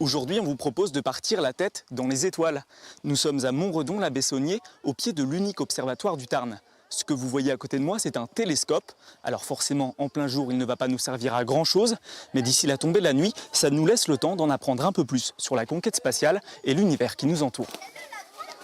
Aujourd'hui, on vous propose de partir la tête dans les étoiles. Nous sommes à Montredon-la-Bessonnier, au pied de l'unique observatoire du Tarn. Ce que vous voyez à côté de moi, c'est un télescope. Alors forcément, en plein jour, il ne va pas nous servir à grand-chose, mais d'ici la tombée de la nuit, ça nous laisse le temps d'en apprendre un peu plus sur la conquête spatiale et l'univers qui nous entoure.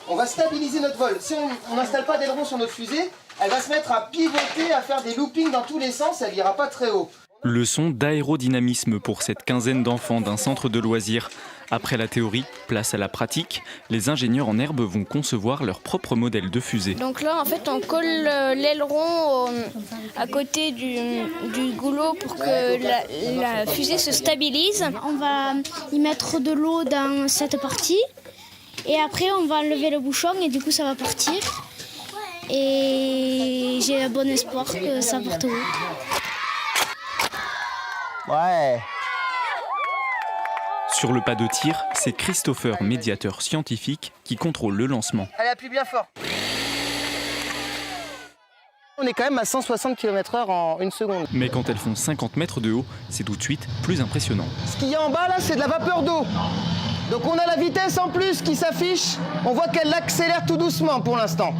On va stabiliser notre vol. Si on n'installe pas d'aileron sur notre fusée, elle va se mettre à pivoter, à faire des loopings dans tous les sens, elle n'ira pas très haut. Leçon d'aérodynamisme pour cette quinzaine d'enfants d'un centre de loisirs. Après la théorie, place à la pratique, les ingénieurs en herbe vont concevoir leur propre modèle de fusée. Donc là, en fait, on colle l'aileron à côté du goulot pour que la fusée se stabilise. On va y mettre de l'eau dans cette partie et après on va enlever le bouchon et du coup ça va partir. Et j'ai un bon espoir que ça parte haut. Ouais. Sur le pas de tir, c'est Christopher, médiateur scientifique, qui contrôle le lancement. Allez, appuie bien fort. On est quand même à 160 km/h en une seconde. Mais quand elles font 50 mètres de haut, c'est tout de suite plus impressionnant. Ce qu'il y a en bas là, c'est de la vapeur d'eau. Donc on a la vitesse en plus qui s'affiche. On voit qu'elle accélère tout doucement pour l'instant.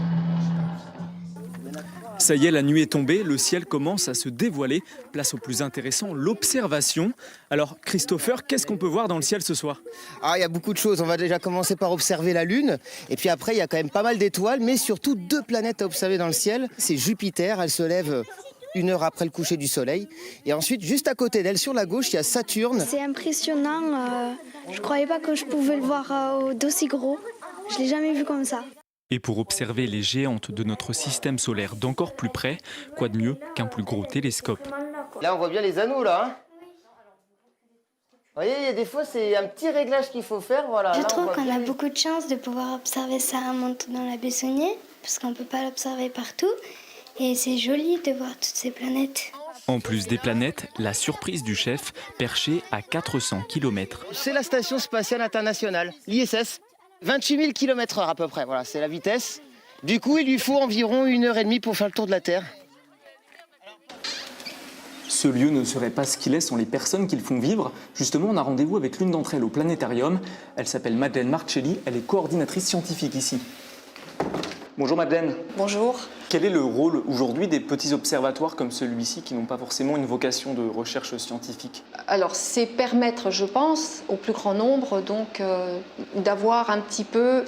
Ça y est, la nuit est tombée, le ciel commence à se dévoiler. Place au plus intéressant, l'observation. Alors Christopher, qu'est-ce qu'on peut voir dans le ciel ce soir? Ah, il y a beaucoup de choses. On va déjà commencer par observer la Lune. Et puis après, il y a quand même pas mal d'étoiles, mais surtout 2 planètes à observer dans le ciel. C'est Jupiter, elle se lève 1 heure après le coucher du soleil. Et ensuite, juste à côté d'elle, sur la gauche, il y a Saturne. C'est impressionnant. Je croyais pas que je pouvais le voir d'aussi gros. Je l'ai jamais vu comme ça. Et pour observer les géantes de notre système solaire d'encore plus près, quoi de mieux qu'un plus gros télescope? Là, on voit bien les anneaux, là. Hein. Vous voyez, il y a des fois, c'est un petit réglage qu'il faut faire. Voilà. Je Là, trouve qu'on a les... beaucoup de chance de pouvoir observer ça à Montredon-la-Bessonnier, parce qu'on ne peut pas l'observer partout. Et c'est joli de voir toutes ces planètes. En plus des planètes, la surprise du chef, perché à 400 km. C'est la Station Spatiale Internationale, l'ISS. 28 000 km/h à peu près, voilà, c'est la vitesse. Du coup, il lui faut environ 1h30 pour faire le tour de la Terre. Ce lieu ne serait pas ce qu'il est sans les personnes qui le font vivre. Justement, on a rendez-vous avec l'une d'entre elles au planétarium. Elle s'appelle Madeleine Marcelli, elle est coordinatrice scientifique ici. Bonjour Madeleine. Bonjour. Quel est le rôle aujourd'hui des petits observatoires comme celui-ci qui n'ont pas forcément une vocation de recherche scientifique? Alors, c'est permettre, je pense, au plus grand nombre donc d'avoir un petit peu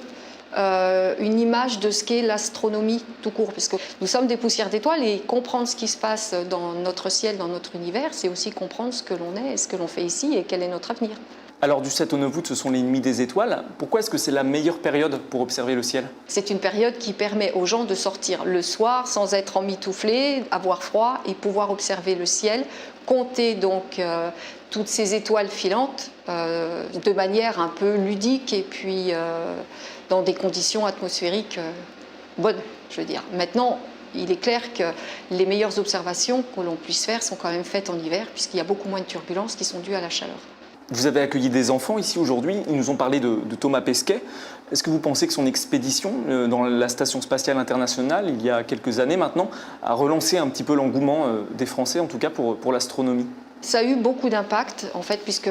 une image de ce qu'est l'astronomie tout court, parce que nous sommes des poussières d'étoiles et comprendre ce qui se passe dans notre ciel, dans notre univers, c'est aussi comprendre ce que l'on est, ce que l'on fait ici et quel est notre avenir. Alors du 7 au 9 août, ce sont les nuits des étoiles. Pourquoi est-ce que c'est la meilleure période pour observer le ciel? C'est une période qui permet aux gens de sortir le soir sans être emmitouflés, avoir froid et pouvoir observer le ciel, compter donc toutes ces étoiles filantes de manière un peu ludique et puis dans des conditions atmosphériques bonnes, je veux dire. Maintenant, il est clair que les meilleures observations que l'on puisse faire sont quand même faites en hiver puisqu'il y a beaucoup moins de turbulences qui sont dues à la chaleur. Vous avez accueilli des enfants ici aujourd'hui, ils nous ont parlé de Thomas Pesquet. Est-ce que vous pensez que son expédition dans la Station Spatiale Internationale, il y a quelques années maintenant, a relancé un petit peu l'engouement des Français, en tout cas pour l'astronomie? Ça a eu beaucoup d'impact, en fait, puisque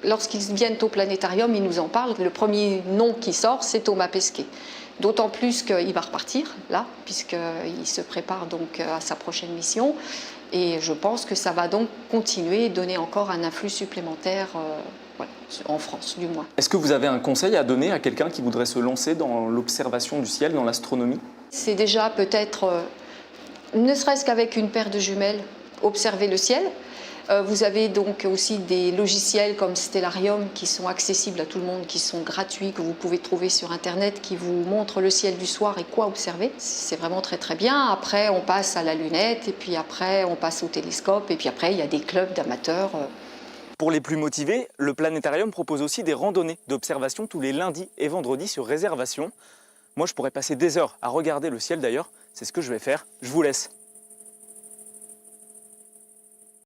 lorsqu'ils viennent au planétarium, ils nous en parlent. Le premier nom qui sort, c'est Thomas Pesquet. D'autant plus qu'il va repartir, là, puisqu'il se prépare donc à sa prochaine mission. Et je pense que ça va donc continuer et donner encore un influx supplémentaire voilà, en France, du moins. Est-ce que vous avez un conseil à donner à quelqu'un qui voudrait se lancer dans l'observation du ciel, dans l'astronomie? C'est déjà peut-être, ne serait-ce qu'avec une paire de jumelles, observer le ciel. Vous avez donc aussi des logiciels comme Stellarium qui sont accessibles à tout le monde, qui sont gratuits, que vous pouvez trouver sur Internet, qui vous montrent le ciel du soir et quoi observer. C'est vraiment très très bien. Après, on passe à la lunette, et puis après, on passe au télescope, et puis après, il y a des clubs d'amateurs. Pour les plus motivés, le planétarium propose aussi des randonnées d'observation tous les lundis et vendredis sur réservation. Moi, je pourrais passer des heures à regarder le ciel d'ailleurs. C'est ce que je vais faire. Je vous laisse.